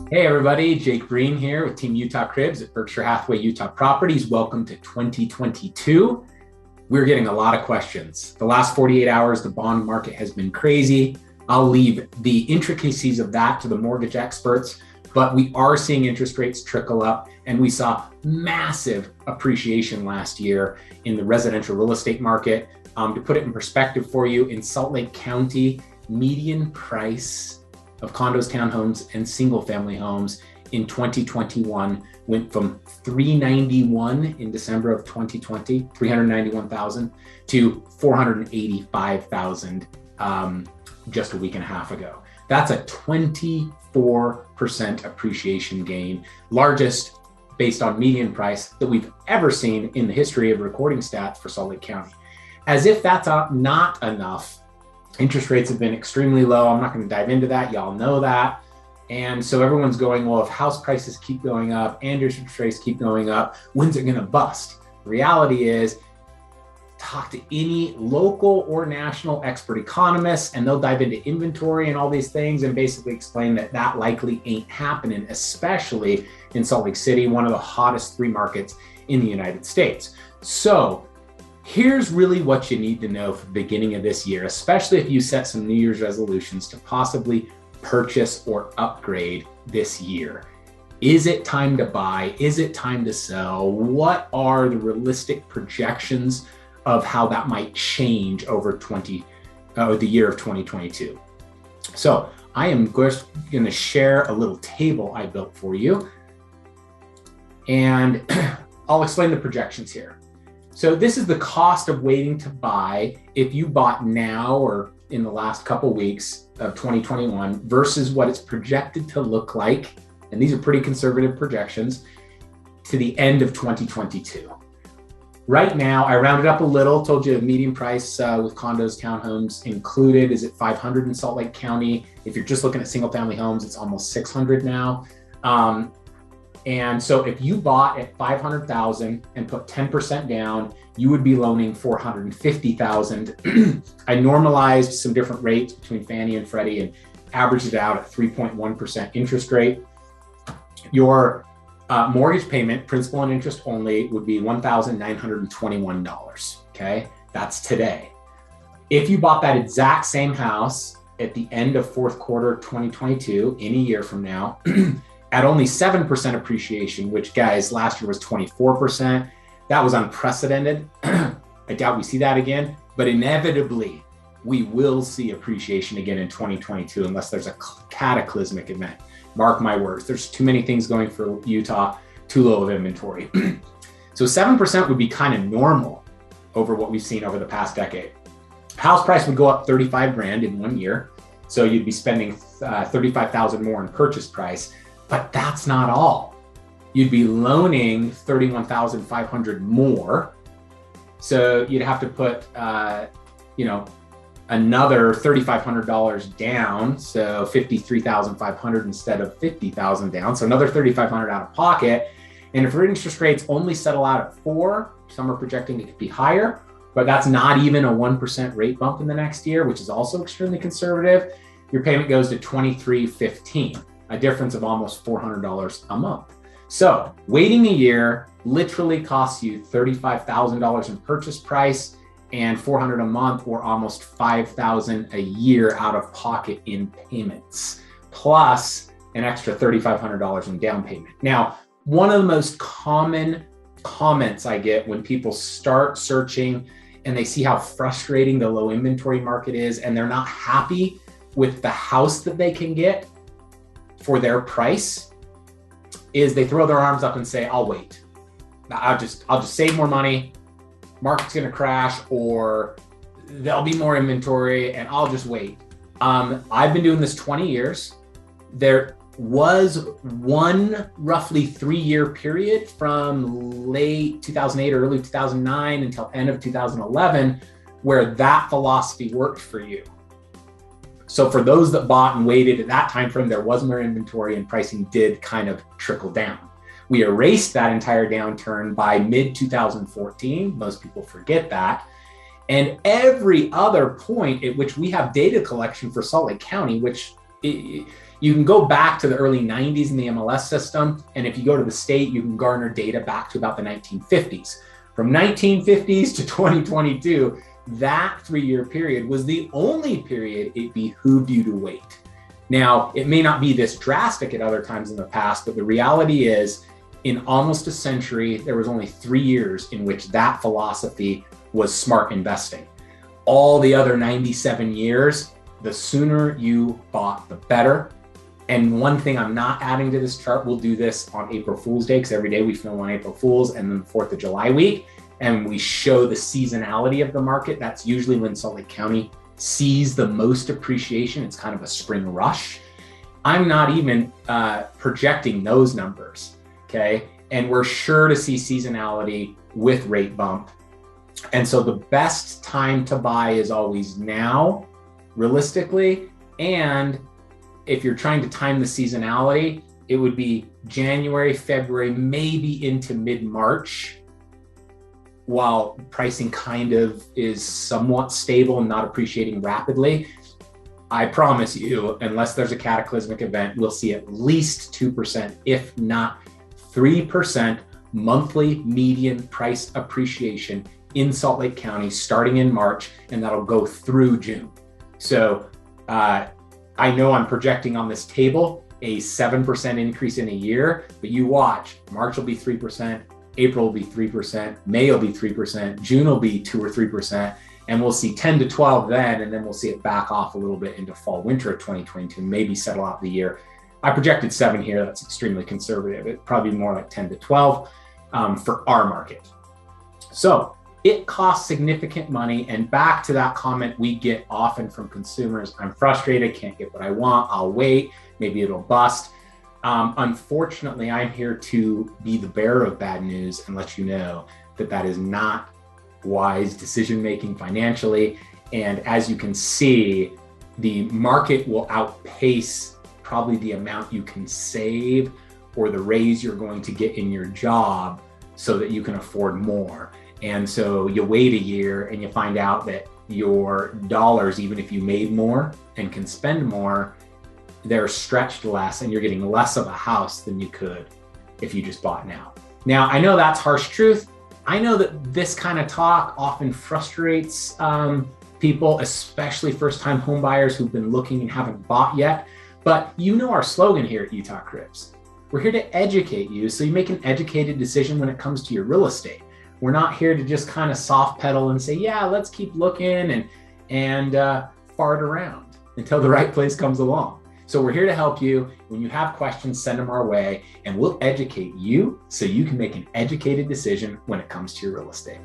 Hey everybody, Jake Breen here with Team Utah Cribs at Berkshire Hathaway Utah Properties. Welcome to 2022. We're getting a lot of questions. The last 48 hours, the bond market has been crazy. I'll leave the intricacies of that to the mortgage experts, but we are seeing interest rates trickle up, and we saw massive appreciation last year in the residential real estate market. To put it in perspective for you, in Salt Lake County, median price of condos, townhomes, and single family homes in 2021 went from 391 in December of 2020, 391,000 to 485,000 just a week and a half ago. That's a 24% appreciation gain, largest based on median price that we've ever seen in the history of recording stats for Salt Lake County. As if that's not enough, interest rates have been extremely low. I'm not going to dive into that. Y'all know that. And so everyone's going, well, if house prices keep going up and interest rates keep going up, when's it going to bust? The reality is, talk to any local or national expert economists, and they'll dive into inventory and all these things and basically explain that that likely ain't happening, especially in Salt Lake City, one of the hottest 3 markets in the United States. So here's really what you need to know for the beginning of this year, especially if you set some New Year's resolutions to possibly purchase or upgrade this year. Is it time to buy? Is it time to sell? What are the realistic projections of how that might change over the year of 2022? So I am just going to share a little table I built for you, and I'll explain the projections here. So this is the cost of waiting to buy if you bought now or in the last couple weeks of 2021 versus what it's projected to look like, and these are pretty conservative projections, to the end of 2022. Right now, I rounded up a little, told you the median price with condos, townhomes included is at 500 in Salt Lake County. If you're just looking at single family homes, it's almost 600 now. And so if you bought at 500,000 and put 10% down, you would be loaning 450,000. I normalized some different rates between Fannie and Freddie and averaged it out at 3.1% interest rate. Your mortgage payment, principal and interest only, would be $1,921. Okay, that's today. If you bought that exact same house at the end of fourth quarter 2022, in a year from now, at only 7% appreciation, which, guys, last year was 24%. That was unprecedented. I doubt we see that again, but inevitably we will see appreciation again in 2022 unless there's a cataclysmic event. Mark my words, there's too many things going for Utah, too low of inventory. So 7% would be kind of normal over what we've seen over the past decade. House price would go up 35 grand in 1 year. So you'd be spending 35,000 more in purchase price. But that's not all. You'd be loaning 31,500 more. So you'd have to put, another $3,500 down. So 53,500 instead of 50,000 down. So another 3,500 out of pocket. And if your interest rates only settle out at 4, some are projecting it could be higher, but that's not even a 1% rate bump in the next year, which is also extremely conservative. Your payment goes to $2,315. A difference of almost $400 a month. So waiting a year literally costs you $35,000 in purchase price and $400 a month, or almost $5,000 a year out of pocket in payments, plus an extra $3,500 in down payment. Now, one of the most common comments I get when people start searching and they see how frustrating the low inventory market is, and they're not happy with the house that they can get for their price, is they throw their arms up and say, I'll wait. I'll just save more money. Market's gonna crash, or there'll be more inventory and I'll just wait. I've been doing this 20 years. There was one roughly 3-year period from late 2008 or early 2009 until end of 2011 where that philosophy worked for you. So for those that bought and waited at that time frame, there was more inventory and pricing did kind of trickle down. We erased that entire downturn by mid 2014. Most people forget that. And every other point at which we have data collection for Salt Lake County, which you can go back to the early 90s in the MLS system. And if you go to the state, you can garner data back to about the 1950s. From 1950s to 2022, that 3-year period was the only period it behooved you to wait. Now, it may not be this drastic at other times in the past, but the reality is in almost a century, there was only 3 years in which that philosophy was smart investing. All the other 97 years, the sooner you bought, the better. And one thing I'm not adding to this chart, we'll do this on April Fool's Day, because every day we film on April Fool's and then the 4th of July week, and we show the seasonality of the market. That's usually when Salt Lake County sees the most appreciation. It's kind of a spring rush. I'm not even projecting those numbers, okay? And we're sure to see seasonality with rate bump. And so the best time to buy is always now, realistically. And if you're trying to time the seasonality, it would be January, February, maybe into mid-March, while pricing kind of is somewhat stable and not appreciating rapidly. I promise you, unless there's a cataclysmic event, we'll see at least 2%, if not 3% monthly median price appreciation in Salt Lake County starting in March, and that'll go through June. So I know I'm projecting on this table a 7% increase in a year, but you watch, March will be 3%, April will be 3%, May will be 3%, June will be 2 or 3%, and we'll see 10 to 12 then, and then we'll see it back off a little bit into fall, winter of 2022, maybe settle out the year. I projected 7 here, that's extremely conservative. It'd probably be more like 10 to 12 for our market. So it costs significant money. And back to that comment we get often from consumers, I'm frustrated, can't get what I want, I'll wait, maybe it'll bust. Unfortunately, I'm here to be the bearer of bad news and let you know that that is not wise decision-making financially. And as you can see, the market will outpace probably the amount you can save or the raise you're going to get in your job so that you can afford more. And so you wait a year and you find out that your dollars, even if you made more and can spend more, they're stretched less and you're getting less of a house than you could if you just bought now. Now, I know that's harsh truth. I know that this kind of talk often frustrates people, especially first-time home buyers who've been looking and haven't bought yet. But you know our slogan here at Utah Crips. We're here to educate you so you make an educated decision when it comes to your real estate. We're not here to just kind of soft pedal and say, yeah, let's keep looking and fart around until the right place comes along. So we're here to help you. When you have questions, send them our way and we'll educate you so you can make an educated decision when it comes to your real estate.